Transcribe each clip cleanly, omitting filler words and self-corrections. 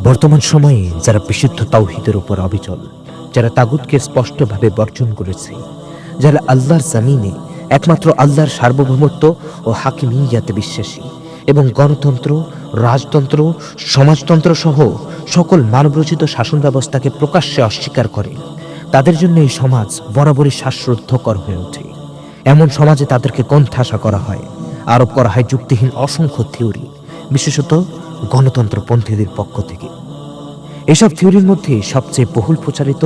বর্তমান সময়ে যারা বিশুদ্ধ তাওহীদের উপর অবিচল, যারা তাগুতকে স্পষ্টভাবে বর্জন করেছে, যারা আল্লাহর জামিনে একমাত্র আল্লাহর সার্বভৌমত্ব ও হাকিমিয়াতে বিশ্বাসী এবং গণতন্ত্র, রাজতন্ত্র, সমাজতন্ত্র সহ সকল মানবরচিত শাসন ব্যবস্থাকে প্রকাশ্যে অস্বীকার করে, তাদের জন্য এই সমাজ বরাবরই শ্বাসরুদ্ধকর হয়ে ওঠে। এমন সমাজে তাদেরকে কোণঠাসা করা হয়, আরোপ করা হয় যুক্তিহীন অসংখ্য থিওরি, বিশেষত গণতন্ত্রপন্থীদের পক্ষ থেকে। এসব থিওরির মধ্যে সবচেয়ে বহুল প্রচারিত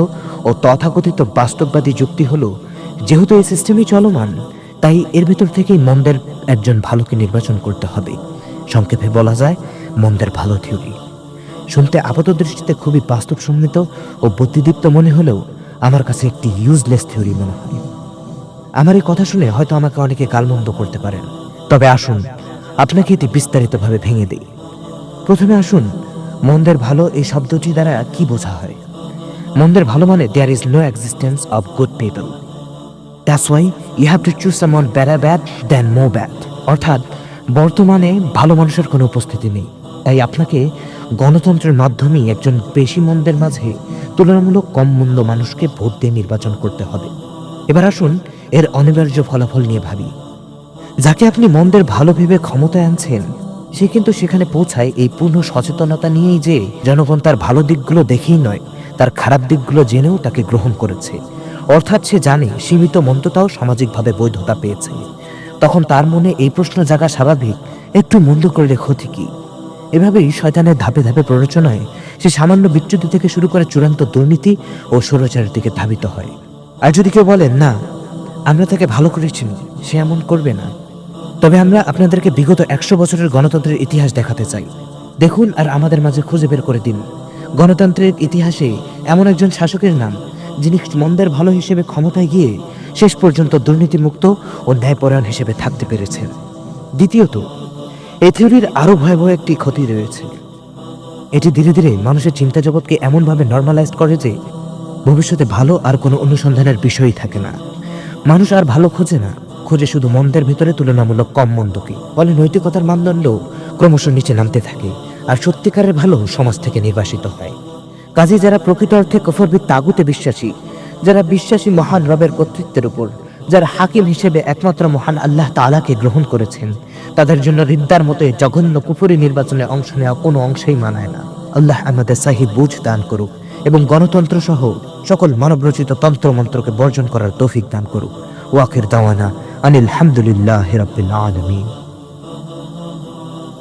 ও তথাকথিত বাস্তববাদী যুক্তি হলো, যেহেতু এই সিস্টেমই চলমান, তাই এর ভেতর থেকেই মন্দের একজন ভালোকে নির্বাচন করতে হবে। সংক্ষেপে বলা যায় মন্দের ভালো থিওরি। শুনতে আপাত দৃষ্টিতে খুবই বাস্তবসম্মত ও বুদ্ধিদীপ্ত মনে হলেও আমার কাছে একটি ইউজলেস থিওরি মনে হয়। আমার এই কথা শুনে হয়তো আমাকে অনেকে গালমন্দ করতে পারেন, তবে আসুন আপনাকে এটি বিস্তারিতভাবে ভেঙে দেই। প্রথমে আসুন মন্দের ভালো এই শব্দটি দ্বারা কি বোঝা হয়। মন্দের ভালো মানে there is no existence of good people, that's why you have to choose someone better bad than more bad. অর্থাৎ বর্তমানে ভালো মানুষের কোনো উপস্থিতি নেই, তাই আপনাকে গণতন্ত্রের মাধ্যমেই একজন বেশি মন্দের মাঝে তুলনামূলক কম মন্দ মানুষকে ভোট দিয়ে নির্বাচন করতে হবে। এবার আসুন এর অনিবার্য ফলাফল নিয়ে ভাবি। যাকে আপনি মন্দের ভালো ভেবে ক্ষমতায় আনছেন, সে কিন্তু সেখানে পৌঁছায় এই পূর্ণ সচেতনতা নিয়েই যে জনগণ তার ভালো দিকগুলো দেখেই নয়, তার খারাপ দিকগুলো জেনেও তাকে গ্রহণ করেছে। অর্থাৎ সে জানে সীমিত মন্দতাও সামাজিকভাবে বৈধতা পেয়েছে। তখন তার মনে এই প্রশ্ন জাগা স্বাভাবিক, একটু মন্দ করলে ক্ষতি কি? এভাবেই শয়তানের ধাপে ধাপে প্ররোচনায় সে সামান্য বিচ্যুতি থেকে শুরু করে চূড়ান্ত দুর্নীতি ও স্বৈরাচারের দিকে ধাবিত হয়। আর যদি কেউ বলেন না, আমরা তাকে ভালো করেছি, সে এমন করবে না, তবে আমরা আপনাদেরকে বিগত 100 বছরের গণতন্ত্রের ইতিহাস দেখাতে চাই। দেখুন আর আমাদের মাঝে খুঁজে বের করে দিন গণতন্ত্রের ইতিহাসে এমন একজন শাসকের নাম, যিনি মন্দের ভালো হিসেবে ক্ষমতায় গিয়ে শেষ পর্যন্ত দুর্নীতিমুক্ত ও ন্যায়পরায়ণ হিসেবে থাকতে পেরেছেন। দ্বিতীয়ত, এই থিওরির আরও ভয়াবহ একটি ক্ষতি রয়েছে। এটি ধীরে ধীরে মানুষের চিন্তা জগৎকে এমনভাবে নর্মালাইজ করে যে ভবিষ্যতে ভালো আর কোনো অনুসন্ধানের বিষয়ই থাকে না। মানুষ আর ভালো খোঁজে না, খোঁজে শুধু মন্দের ভিতরে তুলনামূলক কম মন্দকে। ফলে নৈতিকতার মানদণ্ড ক্রমশ নিচে নামতে থাকে, আর সত্যিকারের ভালো সমাজ থেকে নির্বাসিত হয়। কাজে যারা প্রকৃত অর্থে কুফরবিদ তাগুতে বিশ্বাসী, যারা বিশ্বাসী মহান রবের কর্তৃত্বের উপর, যারা হাকিম হিসেবে একমাত্র মহান আল্লাহ তাআলাকে গ্রহণ করেছেন, তাদের জন্য রিদ্দার মতো জঘন্য কুফরি নির্বাচনে অংশ নেওয়া কোনো অংশেই মানায় না। আল্লাহ আমাদের সাহি বুঝ দান করুক এবং গণতন্ত্র সহ সকল মানবরচিত তন্ত্রমন্ত্রকে বর্জন করার তৌফিক দান করুক। ওয়াখির দাওয়ানা আনিল হামদুলিল্লাহি রাব্বিল আলামিন।